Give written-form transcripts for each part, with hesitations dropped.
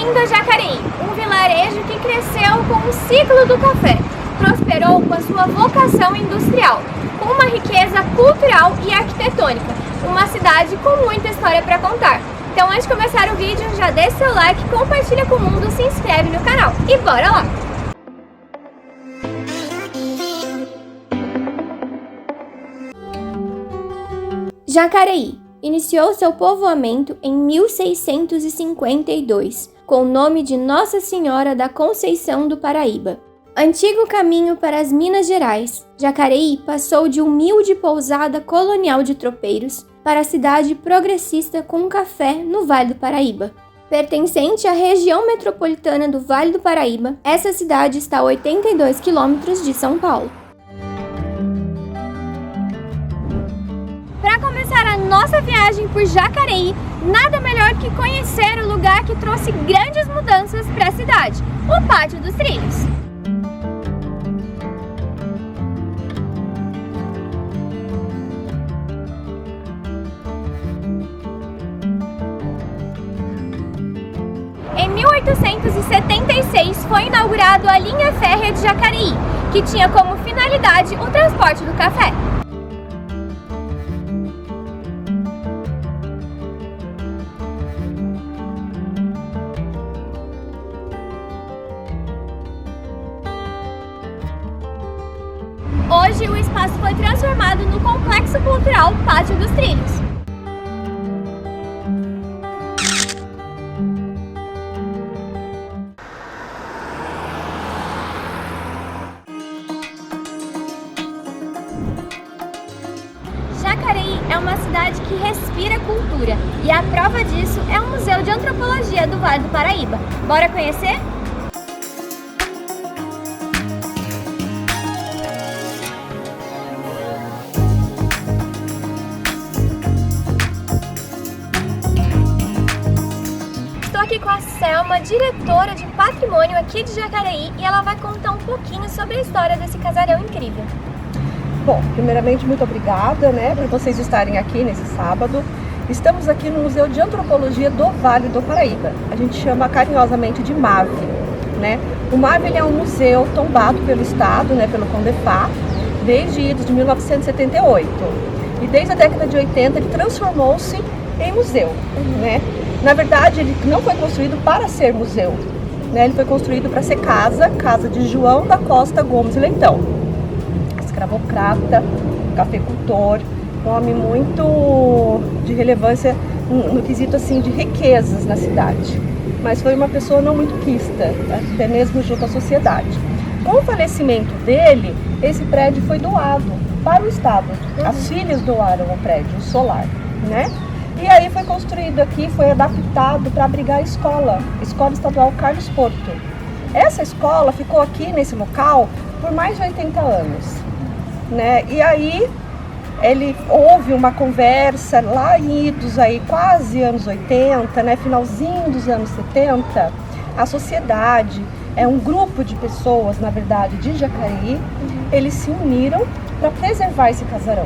Bem-vindo a Jacareí, um vilarejo que cresceu com o ciclo do café, prosperou com a sua vocação industrial, com uma riqueza cultural e arquitetônica, uma cidade com muita história para contar. Então, antes de começar o vídeo, já deixa seu like, compartilha com o mundo, se inscreve no canal e bora lá! Jacareí iniciou seu povoamento em 1652, com o nome de Nossa Senhora da Conceição do Paraíba. Antigo caminho para as Minas Gerais, Jacareí passou de humilde pousada colonial de tropeiros para a cidade progressista com café no Vale do Paraíba. Pertencente à região metropolitana do Vale do Paraíba, essa cidade está a 82 quilômetros de São Paulo. Para começar a nossa viagem por Jacareí, nada melhor que conhecer o lugar que trouxe grandes mudanças para a cidade, o Pátio dos Trilhos. Em 1876 foi inaugurado a linha férrea de Jacareí, que tinha como finalidade o transporte do café. Hoje, o espaço foi transformado no Complexo Cultural Pátio dos Trilhos. Jacareí é uma cidade que respira cultura e a prova disso é o Museu de Antropologia do Vale do Paraíba. Bora conhecer? Estou aqui com a Selma, diretora de patrimônio aqui de Jacareí, e ela vai contar um pouquinho sobre a história desse casarão incrível. Bom, primeiramente, muito obrigada, por vocês estarem aqui nesse sábado. Estamos aqui no Museu de Antropologia do Vale do Paraíba. A gente chama carinhosamente de MAV, O MAV ele é um museu tombado pelo Estado, pelo CONDEPHAT, desde idos de 1978. E desde a década de 80 ele transformou-se em museu, Na verdade, ele não foi construído para ser museu, Ele foi construído para ser casa de João da Costa Gomes e Leitão. Escravocrata, cafeicultor, um homem muito de relevância no quesito assim de riquezas na cidade, mas foi uma pessoa não muito quista, até mesmo junto à sociedade. Com o falecimento dele, esse prédio foi doado para o Estado. As filhas doaram o prédio, o solar, E aí foi construído aqui, foi adaptado para abrigar a Escola Estadual Carlos Porto. Essa escola ficou aqui nesse local por mais de 80 anos. E aí houve uma conversa lá em idos aí, quase anos 80, finalzinho dos anos 70, a sociedade, um grupo de pessoas, na verdade, de Jacareí, eles se uniram para preservar esse casarão,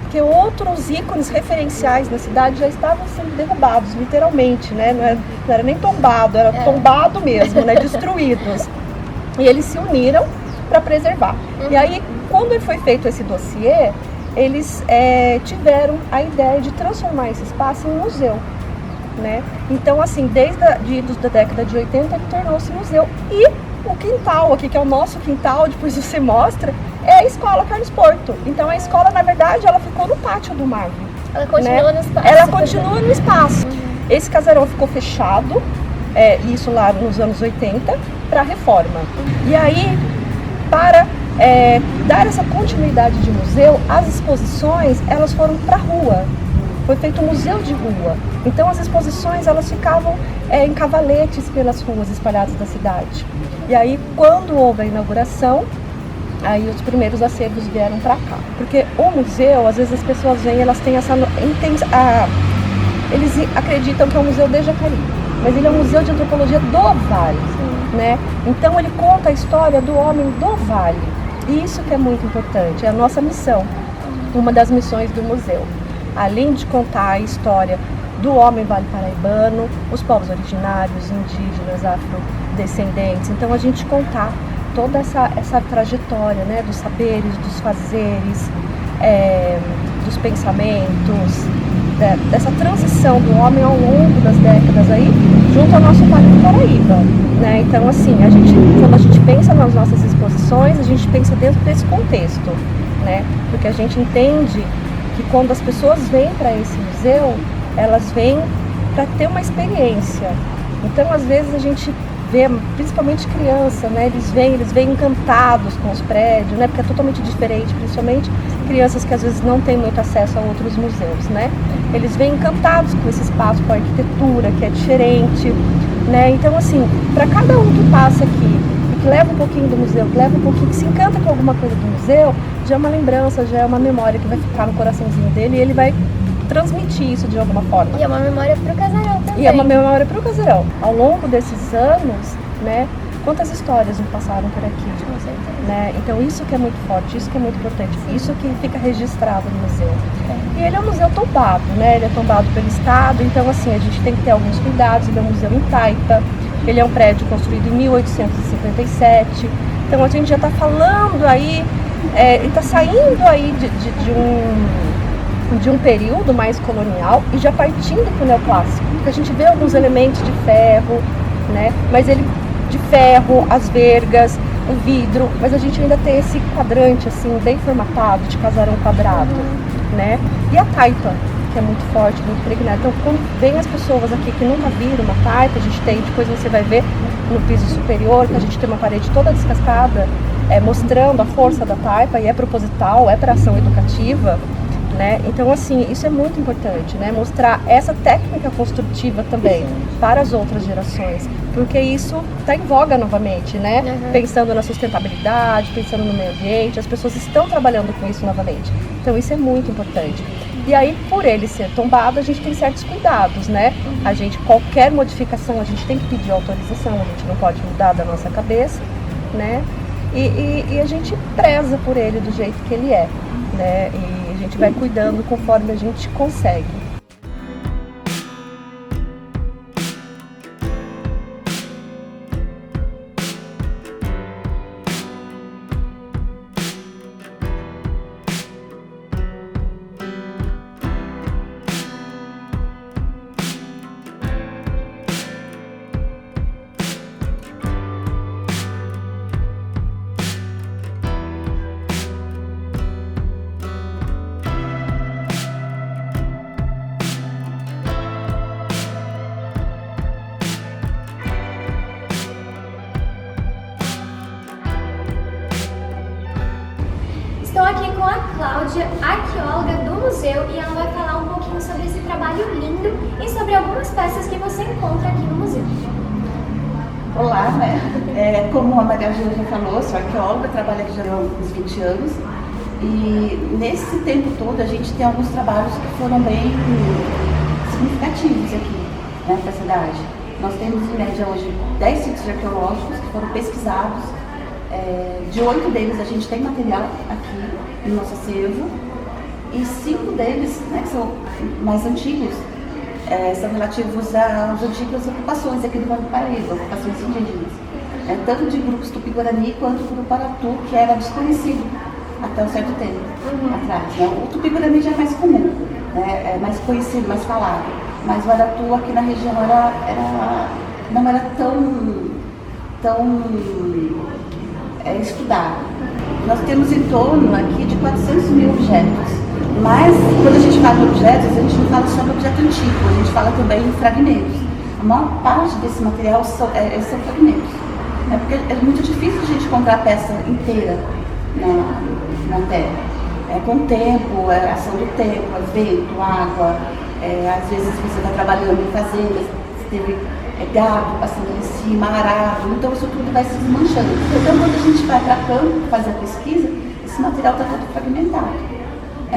porque outros ícones referenciais na cidade já estavam sendo derrubados, literalmente, não era nem tombado, era tombado mesmo, destruídos, e eles se uniram para preservar. E aí, quando foi feito esse dossiê, eles tiveram a ideia de transformar esse espaço em museu, Então, assim, desde a década de 80, ele tornou-se museu. E o quintal aqui, que é o nosso quintal, depois você mostra, é a Escola Carlos Porto. Então, a escola, na verdade, ela ficou no pátio do MAV. Ela continua no espaço. Ela continua no espaço. Esse casarão ficou fechado, isso lá nos anos 80, para reforma. E aí, para dar essa continuidade de museu, as exposições elas foram para a rua. Foi feito um museu de rua. Então as exposições elas ficavam em cavaletes pelas ruas espalhadas da cidade. E aí quando houve a inauguração, aí os primeiros acervos vieram para cá. Porque o museu, às vezes as pessoas vêm, elas têm essa eles acreditam que é um museu de Jacareí, mas ele é um museu de antropologia do Vale, Então ele conta a história do homem do Vale. E isso que é muito importante, é a nossa missão, uma das missões do museu. Além de contar a história do homem vale paraibano, os povos originários, indígenas, afrodescendentes. Então a gente contar toda essa trajetória, né, dos saberes, dos fazeres, dos pensamentos, dessa transição do homem ao longo das décadas aí, junto ao nosso Vale do Paraíba, né? Então, assim, quando a gente pensa nas nossas exposições, a gente pensa dentro desse contexto, né? Porque a gente entende que quando as pessoas vêm para esse museu, elas vêm para ter uma experiência. Então, às vezes, a gente vê, principalmente criança, né? Eles vêm encantados com os prédios, né? Porque é totalmente diferente, principalmente crianças que às vezes não têm muito acesso a outros museus, né? Eles vêm encantados com esse espaço, com a arquitetura, que é diferente, né? Então, assim, para cada um que passa aqui e que leva um pouquinho do museu, que se encanta com alguma coisa do museu, já é uma lembrança, já é uma memória que vai ficar no coraçãozinho dele e ele vai transmitir isso de alguma forma. E é uma memória pro casarão também. E é uma memória pro casarão. Ao longo desses anos, né, quantas histórias não passaram por aqui, Com certeza. né? Então isso que é muito forte, isso que é muito importante, isso que fica registrado no museu. E ele é um museu tombado, né? Ele é tombado pelo Estado, então assim, a gente tem que ter alguns cuidados. Ele é um museu em taipa, ele é um prédio construído em 1857, então a gente já está falando aí, ele está saindo aí de um período mais colonial e já partindo para o neoclássico, porque a gente vê alguns elementos de ferro, né? Mas ele de ferro, as vergas, o vidro, mas a gente ainda tem esse quadrante assim bem formatado de casarão quadrado, né? E a taipa, que é muito forte, muito impregnada. Então, quando vem as pessoas aqui que nunca viram uma taipa, a gente tem, depois você vai ver no piso superior, que a gente tem uma parede toda descascada, mostrando a força da taipa, e é proposital, é para ação educativa, né? Então, assim, isso é muito importante, né? Mostrar essa técnica construtiva também para as outras gerações, porque isso está em voga novamente, né? Pensando na sustentabilidade, pensando no meio ambiente, as pessoas estão trabalhando com isso novamente. Então, isso é muito importante. E aí, por ele ser tombado, a gente tem certos cuidados, né? Qualquer modificação, a gente tem que pedir autorização, a gente não pode mudar da nossa cabeça, né? E a gente preza por ele do jeito que ele é, né? E a gente vai cuidando conforme a gente consegue. Estou aqui com a Cláudia, arqueóloga do museu, e ela vai falar um pouquinho sobre esse trabalho lindo e sobre algumas peças que você encontra aqui no museu. Olá, né? Como a Maria Angela já falou, sou arqueóloga, trabalho aqui já há uns 20 anos. E nesse tempo todo a gente tem alguns trabalhos que foram bem significativos aqui, né, para a cidade. Nós temos em média hoje 10 sítios arqueológicos que foram pesquisados. De 8 deles a gente tem material aqui no nosso acervo, e 5 deles, né, que são mais antigos, são relativos às antigas ocupações aqui do Vale do Paraíba, ocupações indígenas, tanto de grupos Tupi-Guarani quanto do Grupo Aratu, que era desconhecido até um certo tempo atrás, né? O Tupi-Guarani já é mais comum, né? É mais conhecido, mais falado, mas o Aratu aqui na região não era tão estudado. Nós temos em torno aqui de 400 mil objetos, mas quando a gente fala de objetos, a gente não fala só de objeto antigo, a gente fala também em fragmentos. A maior parte desse material são fragmentos, porque é muito difícil a gente encontrar a peça inteira na Terra. Com o tempo, a ação do tempo, vento, água, às vezes você está trabalhando em fazendas, você teve gado passando em cima, arado, então isso tudo vai se desmanchando. Então quando a gente vai para campo fazer a pesquisa, esse material está todo fragmentado.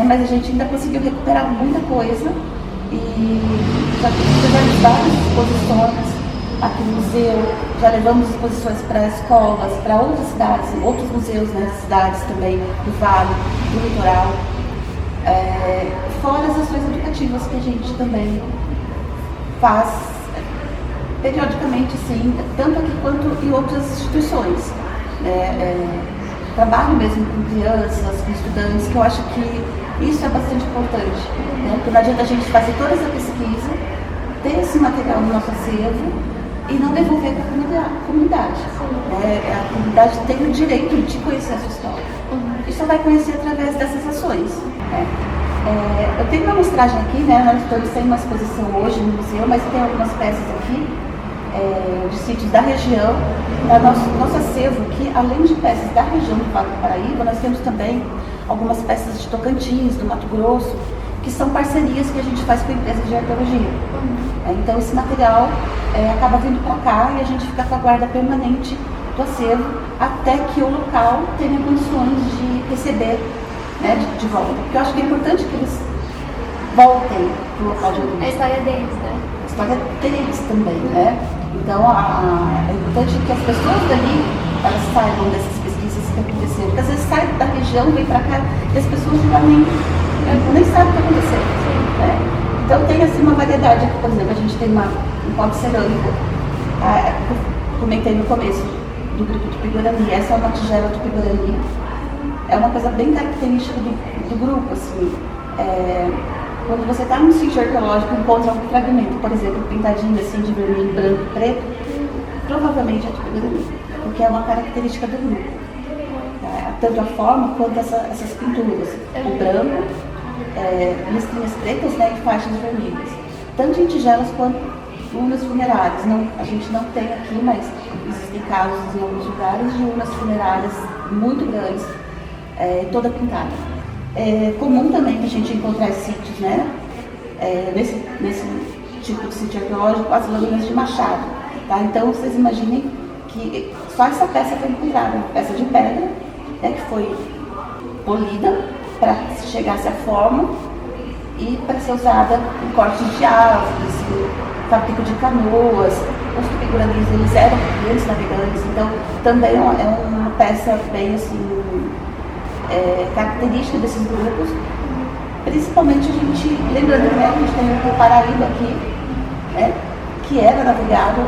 Mas a gente ainda conseguiu recuperar muita coisa e já fizemos várias exposições aqui no museu, já levamos exposições para escolas, para outras cidades, outros museus, né, cidades também do Vale, do litoral, fora as ações educativas que a gente também faz periodicamente, sim, tanto aqui quanto em outras instituições. Trabalho mesmo com crianças, com estudantes, que eu acho que isso é bastante importante, né? Porque não adianta a gente fazer toda essa pesquisa, ter esse material no nosso acervo e não devolver para a comunidade. A comunidade tem o direito de conhecer a sua história. E só vai conhecer através dessas ações. Eu tenho uma amostragem aqui, né? Nós estamos sem uma exposição hoje no museu, mas tem algumas peças aqui de sítios da região. Nosso acervo aqui, além de peças da região do Vale do Paraíba, nós temos também algumas peças de Tocantins, do Mato Grosso, que são parcerias que a gente faz com empresas de arqueologia. Então esse material acaba vindo para cá e a gente fica com a guarda permanente do acervo até que o local tenha condições de receber, né, de volta. Porque eu acho que é importante que eles voltem para o local de origem. A história deles, né? A história deles também, né? Então é importante que as pessoas dali elas saibam dessas pesquisas que aconteceram. Porque às vezes sai da região, vem para cá e as pessoas já nem sabem o que aconteceu. Né? Então tem assim uma variedade aqui, por exemplo, a gente tem um copo cerâmico, comentei no começo, do grupo Tupi-Guarani. Essa é uma tigela Tupi-Guarani. É uma coisa bem característica do grupo, assim. Quando você está num sítio arqueológico e encontra algum fragmento, por exemplo, pintadinho assim de vermelho, branco e preto, provavelmente é Tupi-Guarani, porque é uma característica do grupo. Tanto a forma quanto essas pinturas. O branco, listrinhas pretas, né, e faixas vermelhas. Tanto em tigelas quanto urnas funerárias. A gente não tem aqui, mas existem casos em alguns lugares de urnas funerárias muito grandes, toda pintada. É comum também que a gente encontrar sítios, né, nesse tipo de sítio arqueológico, as lâminas de machado. Tá? Então vocês imaginem que só essa peça foi encontrada, uma peça de pedra, que foi polida para que chegasse à forma e para ser usada em cortes de árvores, em fabrico de canoas. Os Tupi-Guaranis, eles eram grandes navegantes, então também é uma peça bem assim, característica desses grupos. Principalmente a gente, lembrando que a gente tem o Paraíba aqui, né, que era navegado,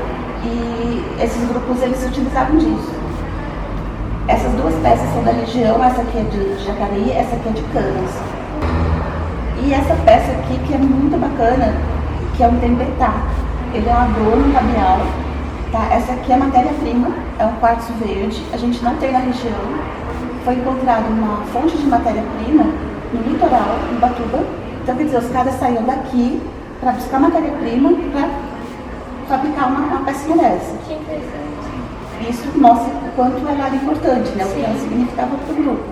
e esses grupos eles se utilizavam disso. Essas duas peças são da região, essa aqui é de Jacareí, essa aqui é de Canas. E essa peça aqui que é muito bacana, que é um tembetá. Ele é um adorno labial. Tá? Essa aqui é matéria-prima, é um quartzo verde, a gente não tem na região. Foi encontrado uma fonte de matéria-prima no litoral, em Ubatuba. Então, quer dizer, os caras saíam daqui para buscar matéria-prima para fabricar uma pecinha dessa. Que interessante. Isso mostra o quanto ela era importante, né? O que ela significava para o grupo.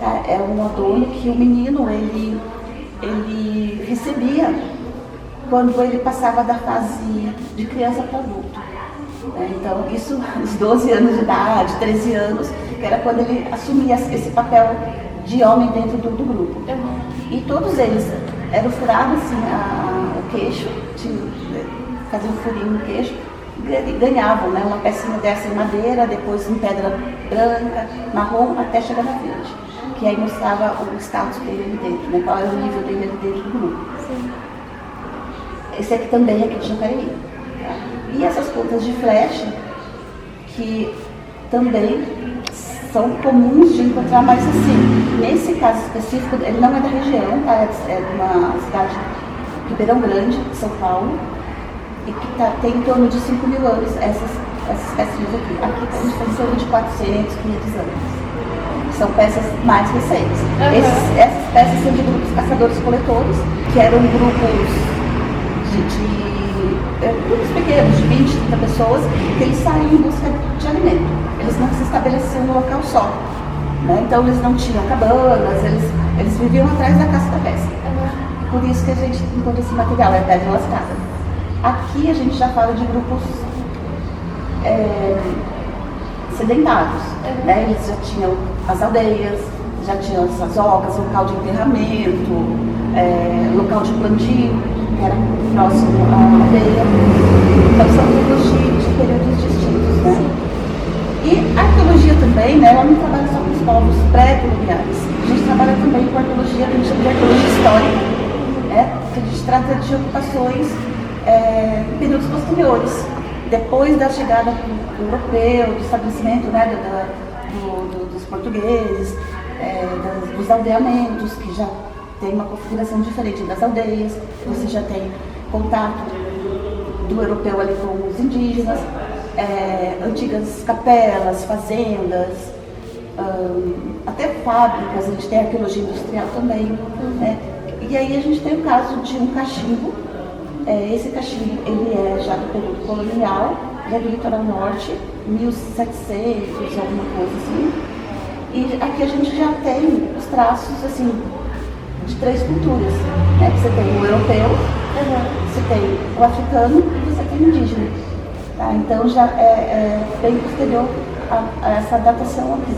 Tá? É um adorno que o menino ele recebia quando ele passava da fase de criança para adulto. Então, isso aos 12 anos de idade, 13 anos, que era quando ele assumia esse papel de homem dentro do grupo. E todos eles eram furados assim, o queixo, faziam um furinho no queixo, e ganhavam, né, uma pecinha dessa em madeira, depois em pedra branca, marrom, até chegar na verde. Que aí mostrava o status dele ali dentro, né, qual era o nível dele ali dentro do grupo. Sim. Esse aqui também é aqui de Jacareí. Tá? E essas pontas de flecha, que também são comuns de encontrar, mas assim, nesse caso específico, ele não é da região, tá? É de uma cidade de Ribeirão Grande, São Paulo, e que tem em torno de 5 mil anos essas pecinhas aqui. Aqui a gente tem em torno de 400, 500 anos. São peças mais recentes. Essas peças são de grupos caçadores-coletores, que eram grupos grupos pequenos, de 20, 30 pessoas, que eles saíam em busca de alimento. Eles não se estabeleciam num local só. Né? Então eles não tinham cabanas, eles viviam atrás da caça da pesca. Por isso que a gente encontra esse material, é pedra lascada. Aqui a gente já fala de grupos sedentários. Né? Eles já tinham as aldeias, já tinham as ocas, local de enterramento, local de plantio, que era próximo à aldeia. Então são grupos de períodos distintos. Né? E a arqueologia também, né, ela não trabalha só com os povos pré-coloniais. A gente trabalha também com a arqueologia, que a gente chama de arqueologia histórica, né, que a gente trata de ocupações períodos posteriores, depois da chegada do europeu, do estabelecimento, né, dos portugueses, dos aldeamentos, que já tem uma configuração diferente das aldeias, você já tem contato do europeu ali com os indígenas, antigas capelas, fazendas, até fábricas, a gente tem arqueologia industrial também, né? E aí a gente tem o caso de um cachimbo. Esse cachimbo ele é já do período colonial, ele é do litoral norte, 1700, alguma coisa assim. E aqui a gente já tem os traços assim de 3 culturas, né? Você tem o europeu, você tem o africano e você tem o indígena. Tá? Então já é bem posterior a essa datação aqui.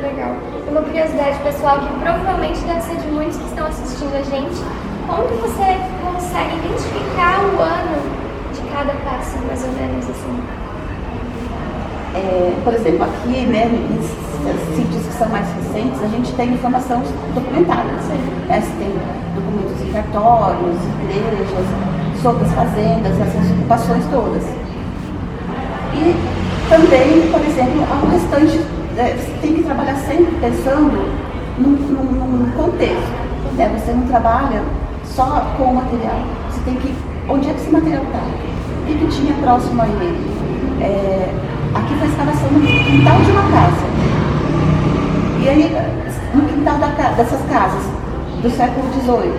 Legal. Uma curiosidade pessoal que provavelmente deve ser de muitos que estão assistindo a gente. Como que você consegue identificar o ano de cada peça, mais ou menos assim? Por exemplo, aqui, né, nesses sítios que são mais recentes, a gente tem informação documentada. Né? Você tem documentos em cartórios, igrejas, sobre as fazendas, essas ocupações todas. E também, por exemplo, ao restante, você tem que trabalhar sempre pensando num contexto. Né? Você não trabalha só com o material. Você tem que... Onde é que esse material está? O que tinha próximo a ele? Aqui foi a escavação no quintal de uma casa. E aí, no quintal dessas casas do século XVIII,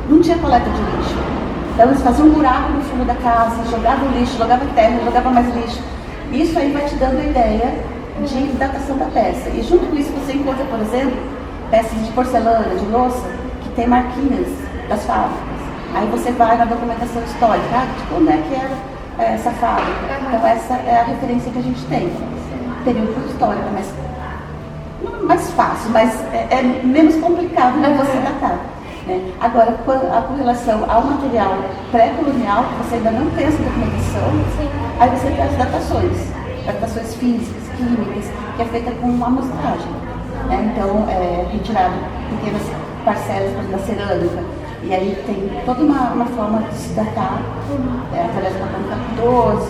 não tinha coleta de lixo. Então eles faziam um buraco no fundo da casa, jogavam lixo, jogavam terra, jogavam mais lixo. Isso aí vai te dando a ideia de datação da peça. E junto com isso você encontra, por exemplo, peças de porcelana, de louça, que tem marquinhas das fábricas. Aí você vai na documentação histórica, de quando é que era essa fábrica. Então essa é a referência que a gente tem. Período histórico, mais fácil, mas é menos complicado de você datar. Né? Agora, com relação ao material pré-colonial, você ainda não tem essa documentação, aí você tem as datações físicas, químicas, que é feita com uma amostragem. Né? Então, retirado pequenas parcelas da cerâmica, e aí tem toda uma forma de se datar, através da carbono 14,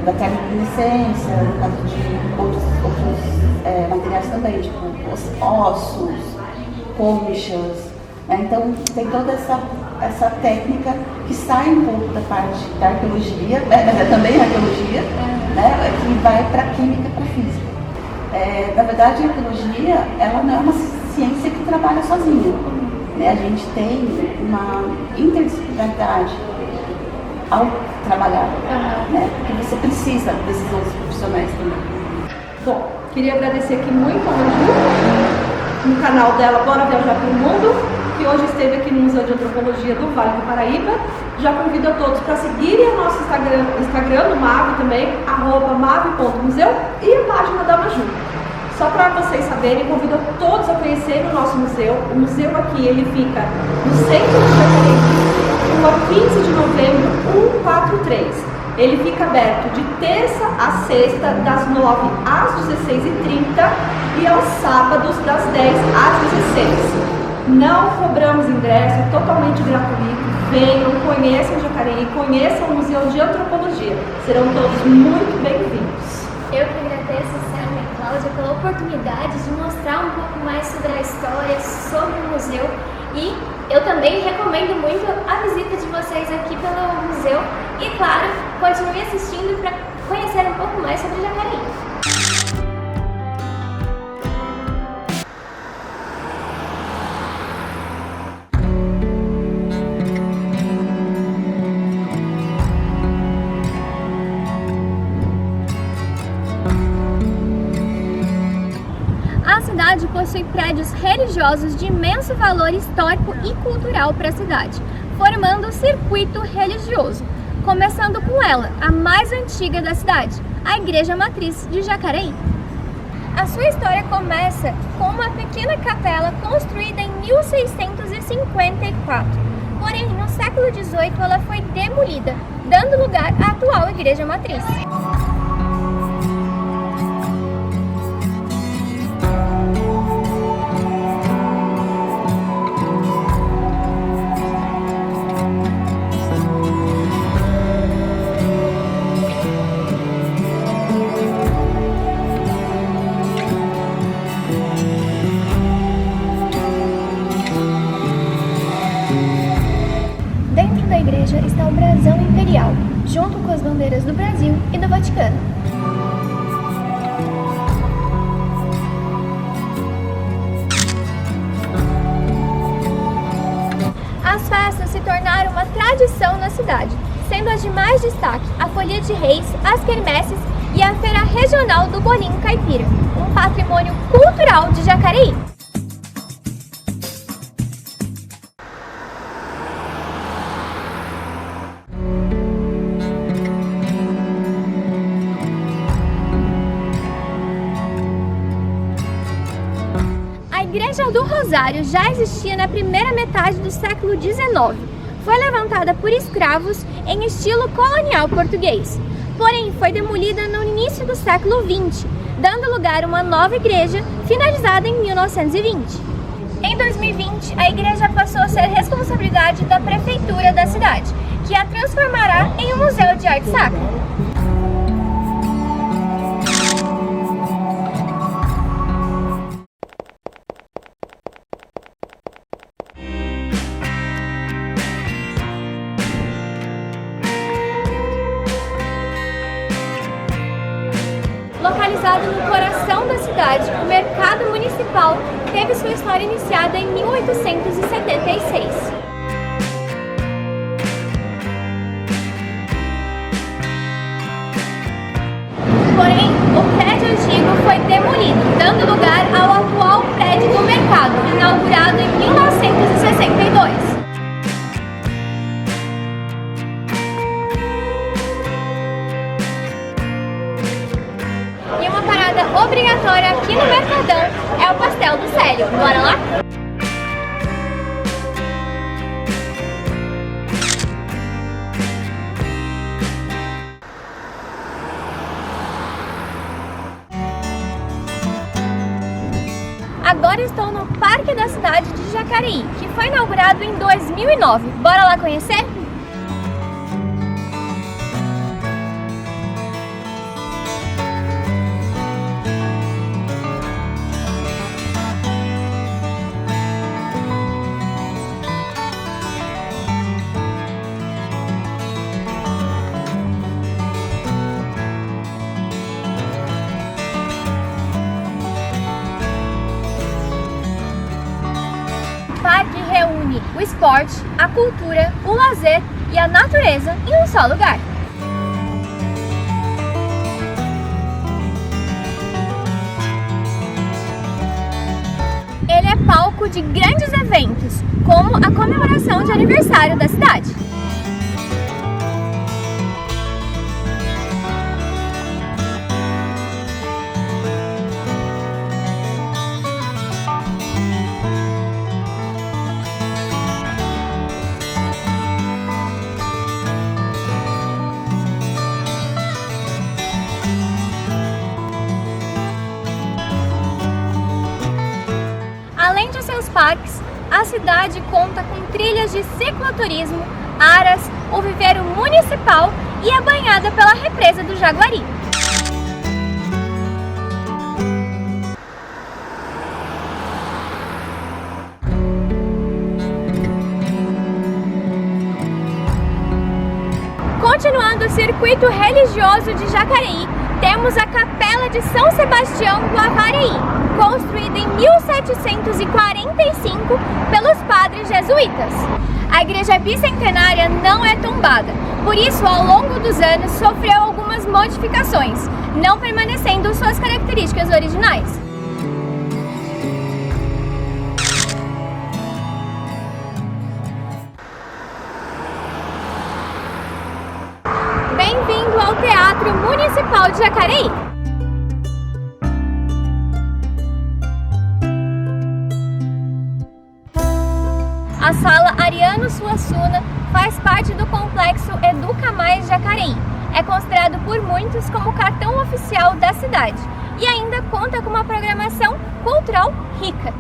da termoluminescência, no caso de outros materiais também, tipo ossos, conchas. Então tem toda essa técnica que sai um pouco da parte da arqueologia, mas é também arqueologia, né, que vai para a química, para a física. Na verdade, a arqueologia ela não é uma ciência que trabalha sozinha. Né? A gente tem uma interdisciplinaridade ao trabalhar, né? Porque você precisa desses outros profissionais também. Bom, queria agradecer aqui muito a Maju, no canal dela Bora Viajar pelo Mundo, que hoje esteve aqui no Museu de Antropologia do Vale do Paraíba. Já convido a todos para seguirem o nosso Instagram do MAVE também, @mave.museu, e a página da Maju. Só para vocês saberem, convido a todos a conhecerem o nosso museu. O museu aqui, ele fica no centro de Jacareí, rua 15 de novembro, 143. Ele fica aberto de terça a sexta, das 9 às 16h30 e aos sábados, das 10 às 16h. Não cobramos ingresso, é totalmente gratuito. Venham, conheçam Jacareí, conheçam o Museu de Antropologia. Serão todos muito bem-vindos. Eu que agradeço, Sérgio e Cláudia, pela oportunidade de mostrar um pouco mais sobre a história, sobre o museu. E eu também recomendo muito a visita de vocês aqui pelo museu. E claro, continue assistindo para conhecer um pouco mais sobre Jacareí. A cidade possui prédios religiosos de imenso valor histórico e cultural para a cidade, formando um circuito religioso, começando com ela, a mais antiga da cidade, a Igreja Matriz de Jacareí. A sua história começa com uma pequena capela construída em 1654, porém no século XVIII ela foi demolida, dando lugar à atual Igreja Matriz. bandeiras do Brasil e do Vaticano. As festas se tornaram uma tradição na cidade, sendo as de mais destaque a Folia de Reis, as quermesses e a Feira Regional do Bolinho Caipira, um patrimônio cultural de Jacareí. A Igreja do Rosário já existia na primeira metade do século XIX. Foi levantada por escravos em estilo colonial português. Porém, foi demolida no início do século XX, dando lugar a uma nova igreja, finalizada em 1920. Em 2020, a igreja passou a ser responsabilidade da prefeitura da cidade, que a transformará em um museu de arte sacra. Localizado no coração da cidade, o Mercado Municipal teve sua história iniciada em 1876. Porém, o prédio antigo foi demolido, dando lugar ao atual prédio do mercado, inaugurado em 1962. E uma parada obrigatória aqui no Mercadão é o Pastel do Célio. Bora lá? Agora estou no Parque da Cidade de Jacareí, que foi inaugurado em 2009. Bora lá conhecer? O parque reúne o esporte, a cultura, o lazer e a natureza em um só lugar. Ele é palco de grandes eventos, como a comemoração de aniversário da cidade. Além de seus parques, a cidade conta com trilhas de cicloturismo, aras, o viveiro municipal e a banhada pela represa do Jaguari. Continuando o circuito religioso de Jacareí, temos a Capela de São Sebastião do Avareí, construída em 1745 pelos padres jesuítas. A igreja bicentenária não é tombada, por isso, ao longo dos anos, sofreu algumas modificações, não permanecendo suas características originais. Bem-vindo ao Teatro Municipal de Jacareí! A Sala Ariano Suassuna faz parte do complexo Educa Mais Jacareí. É considerado por muitos como o cartão oficial da cidade e ainda conta com uma programação cultural rica.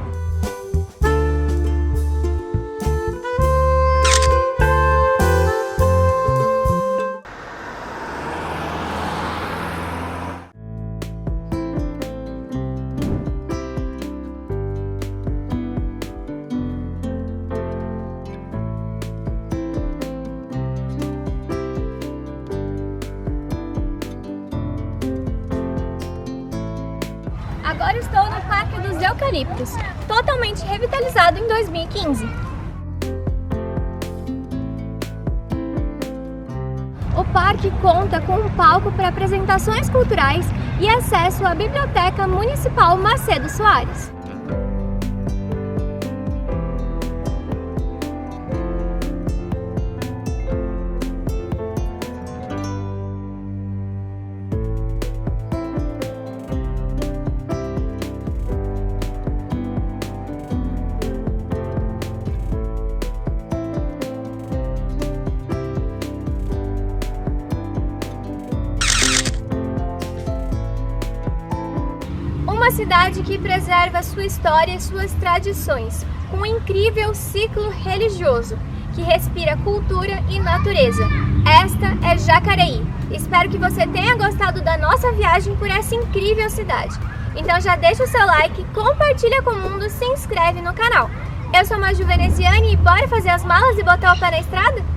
Agora estou no Parque dos Eucaliptos, totalmente revitalizado em 2015. O parque conta com um palco para apresentações culturais e acesso à Biblioteca Municipal Macedo Soares. Uma cidade que preserva sua história e suas tradições, com um incrível ciclo religioso, que respira cultura e natureza. Esta é Jacareí. Espero que você tenha gostado da nossa viagem por essa incrível cidade. Então já deixa o seu like, compartilha com o mundo, se inscreve no canal. Eu sou a Maju Veneziane e bora fazer as malas e botar o pé na estrada?